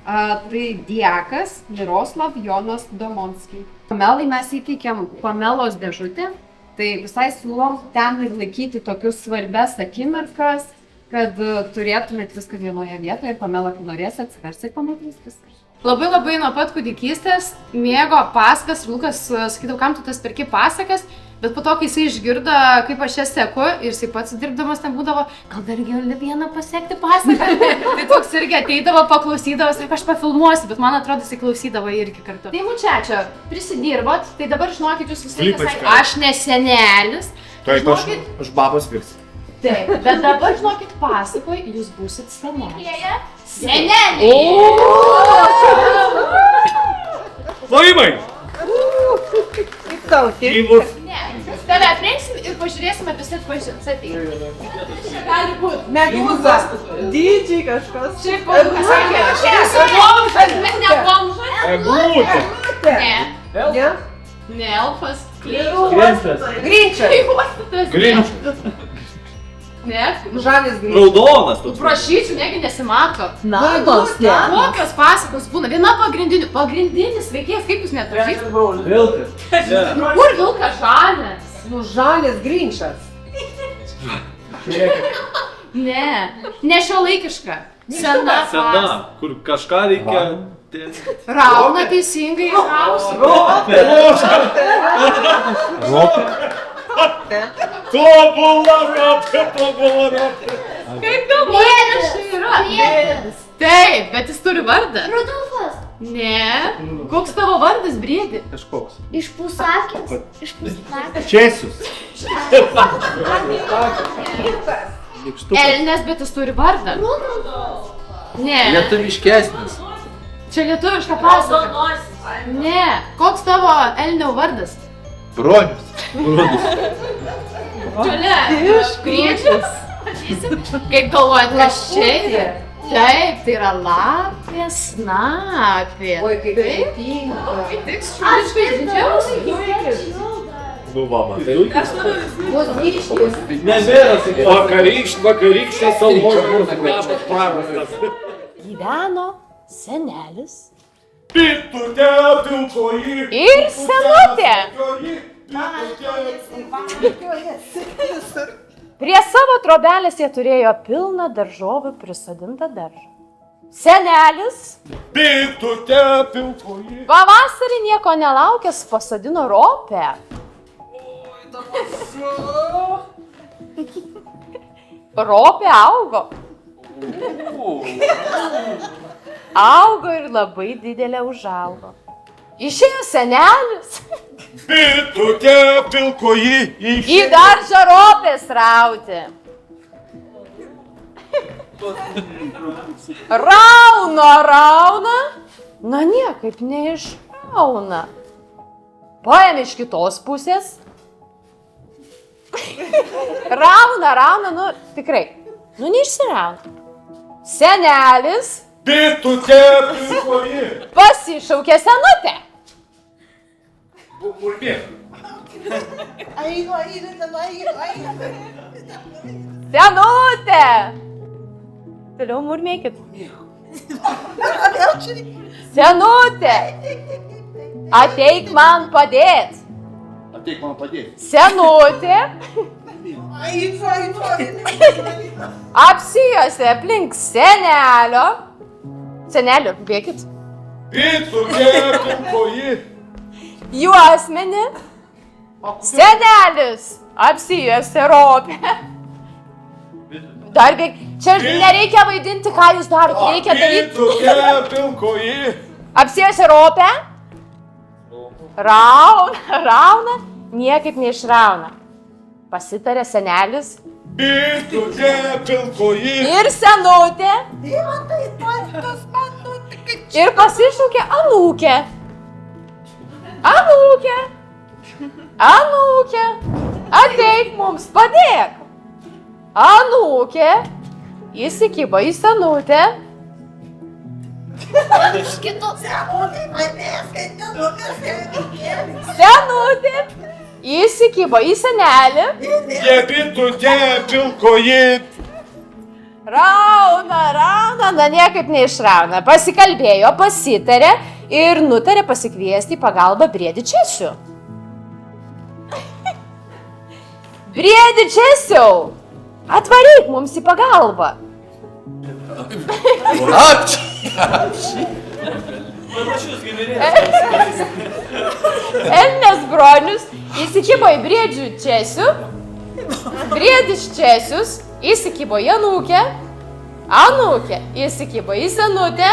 tai diakas Miroslav Jonas Domonskiai. Pamelai mes įteikėm Pamelos dėžutę, tai visai siūlom ten ir laikyti tokius svarbias akimirkas, kad turėtumėt viską vienoje vietoje ir Pamela, kai norės, atsivers ir pamatys viską. Labai nuo pat kūdikystės mėgo pasakas ir Lukas sakydavo, kam tu tas perki pasakas, bet po to, kai jisai išgirdo, kaip aš jas seku ir jisai pats dirbdamas ten būdavo, gal dar gali vieną pasekti pasaką. Tai toks irgi ateidavo, paklausydavo, ir aš pafilmuosiu, bet man atrodo, jisai klausydavo irgi kartu. Tai mučiačio, prisidirbot, tai dabar žinokit, jūs visai pasakėte, aš ne senelis. Tai aš babos virsi. Taip, bet dabar žinokit, pasakoj, jūs būsit senelis. Senelį! Laimai! Kaip tau, Gyvus. Ne, tave aprengsim ir pažiūrėsime visi atpažins. Čia gali būti. Medūzas. Dydžiai kažkas. Šiaip paukas sakė, aš esu bomžas, bet ne bomžas. Eglutė. Ne. Ne? Ne, elfas. Grinčas. Grinčas. Grinčas. Ne. Žalis grinčas. Raudonas. Prašyčiau, negi nesimato. Natos, ne. Kokios pasakos būna? Viena pagrindinių. Pagrindinis veikėjas, kaip jūs neatpažįstate? Vilkas. Kur vilkas žalias? Nu, žalis grinčas. Ne, ne šiuolaikiška. Sena. Sena, kur kažką reikia... Rauna teisingai, rausi. Tobula ropė, tobula ropė. Kaip galvoji, yra? Taip, bet jis turi vardą. Rudolfas. Ne. Koks tavo vardas, Briedi? Kažkoks. Iš pusakės. Iš pusakės. Česius. Elnes, bet jis turi vardą. Ne. Lietuviškesnis. Čia lietuviška pasaka. Ne. Koks tavo elnių vardas? Bronius. Čiolia. Griežis. Kaip galvojat, kas čia yra? Taip, tai yra lapė, snapė. Oi, kaip tinka. Kaip tik šuniškai didžiausiai. Nu, va, matai. Vakarykštė salmonas prarastas. Gyveno senelis Bitutė pilkoji. ir senutė. Prie savo trobelės jie turėjo pilną daržovių prisodintą daržą. Senelis Bitutė pilkoji. pavasarį nieko nelaukęs pasodino ropę. Ropė augo. Augo ir labai didelė užaugo. Išėjo senelis Bitutė pilkoji. į daržą ropės rauti. Rauna, na niekaip neišrauna. Paėmė iš kitos pusės. Rauna, nu tikrai, nu neišsirauna. Senelis Bitutė pilkoji. pasišaukė senutę. Senutė! Toliau murmėkit. Senutė! Ateik man padėt. Ateik man padėti. Senutė apsijuosė aplink senelio. Senelio, bėkit. Bitutė pilkoji. Juosmenį. Senelis apsijuosė ropę. Dar bėk. Čia nereikia vaidinti, ką jūs darot. Reikia daryti. Bitutė pilkoji. Apsijuosė ropę. Rauna, niekaip neišrauna. Pasitarė senelis. Bitutė pilkoji. Ir senutė. Ir pasišaukė anūkę. Anūkė, ateik mums padėk. Anūkė įsikibo į senutę. Senutė įsikibo į senelį. Bitutė pilkoji. Rauna, na niekaip neišrauna. Pasikalbėjo, pasitarė ir nutarė pasikviesti į pagalbą Briedį Česių. Briedį Česiau, atvaryk mums į pagalbą. Elnės bronius įsikibo į Briedžių Česių. Briedis Česius įsikibo į anūkę. Anūkė įsikibo į senutę.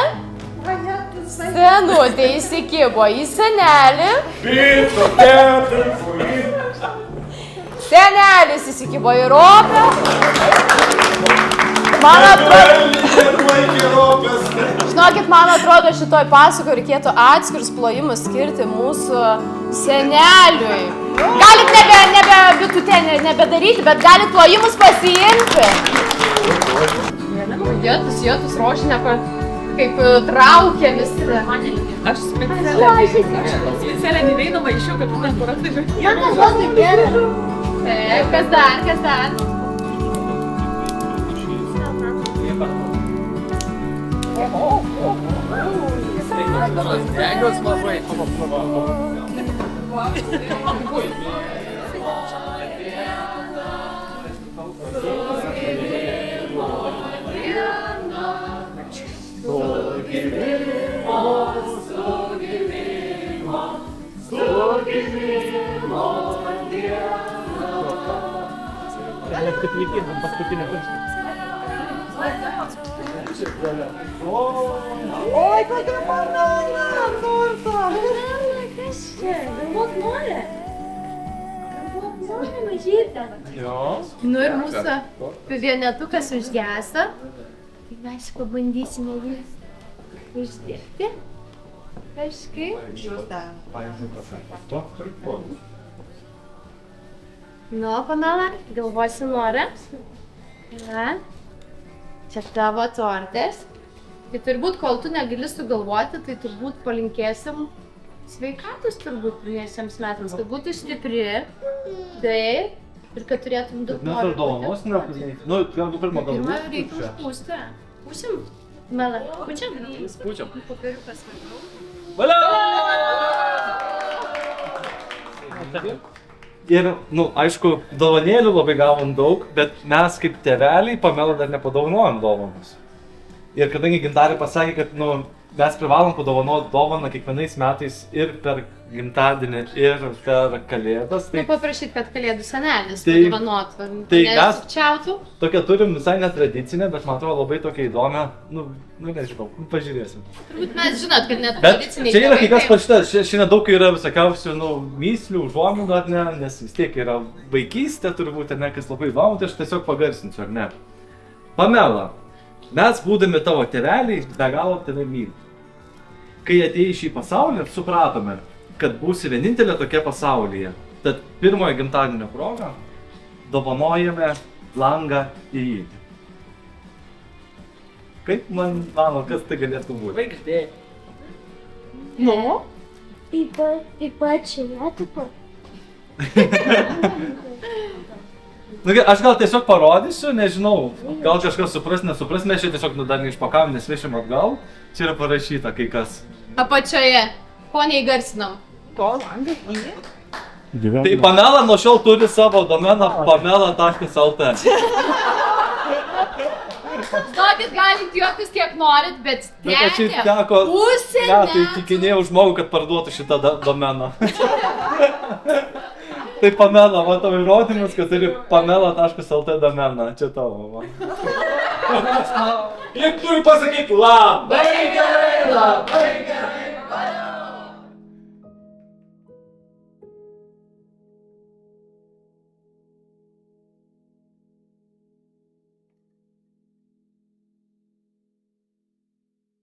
Senutė įsikibo į senelį. Bitutė pilkoji. Senelis įsikibo į ropę. Man atrodo, šitoj pasakoj reikėtų atskirus plojimus skirti mūsų seneliui. Galit nebe bitutė nebedaryti, bet galit plojimus pasiimti. Jėtus rožinė, kaip traukia visi. Aš specialiai neveidama iš jų, kad tu ten paratai žodžiu. Taip, kas dar? Oi, kokia banana, Norta. Kas čia? Galvok nori? Galvok nori, mažytė. Nu ir mūsų vienetukas užgęsta. Tai mes pabandysime jį. uždėti. Kažkaip. Nu, Pamela, galvosi nori? Yra. Čia tavo tortas. Tai turbūt, kol tu negali sugalvoti, tai turbūt palinkėsim sveikatos turbūt priešiems metams, kad būtų stipri, taip, ir kad turėtum daug Mes ar dovanos nepūsime? Nu, galbūt pirmą galbūt. Pirmą reikia užpūsti. Pūsim? Mela, pučiam? Pučiam. Popieriukas svarbiau. Ir, nu, aišku, dovanėlių labai gavom daug, bet mes kaip tėveliai Pamela dar nepadovanojom dovanus. Ir kadangi Gintarė pasakė, kad, nu, mes privalom padovanoti dovaną kiekvienais metais ir per gimtadienį, ir per Kalėdas. Tai paprašyti, kad Kalėdų senelis Tai- padovanotų. tai mes- Nesukčiautų. Tokią turim visai netradicinę, bet man atrodo labai tokią įdomią, nu nežinau, pažiūrėsim. Turbūt mes žinot, kad net Bet tradiciniai čia yra kai tėvai kas taip. paštas, šiandien daug yra visokiausių, nu, myslių, užuominų, ar ne, nes vis tiek yra vaikystė turbūt, ar ne, kas labai įdomu, tai aš tiesiog pagarsinsiu, ar ne. Pamela, mes būdami tavo tėveliai, be galo tave mylim. Kai atėjai į šį pasaulį, supratome, kad būsi vienintelė tokia pasaulyje. Tad pirmojo gimtadienio progą dovanojame langą į jį. Kaip man mano, kas tai galėtų būti? Žvaigždė. Nu? Ypač Lietuvą. Nu, aš gal tiesiog parodysiu, nežinau, gal kažkas supras, nesupras, mes čia tiesiog dar neišpakavom, nes vešim atgal. Čia yra parašyta kai kas. Apačioje. Ko neįgarsinam? To langas įė. Tai Pamela nuo šiol turi savo domeną pamela.lt. Žinokit, galit juoktis kiek norit, bet Bet aš tretė, teko pusė metai metų. tikinėjau žmogų, kad parduotų šitą domeną. Tai Pamela, man tavo įrodymas, kad turi pamela.lt domeną. Čia tavo, man. Ir turiu pasakyti labai gerai, labai gerai.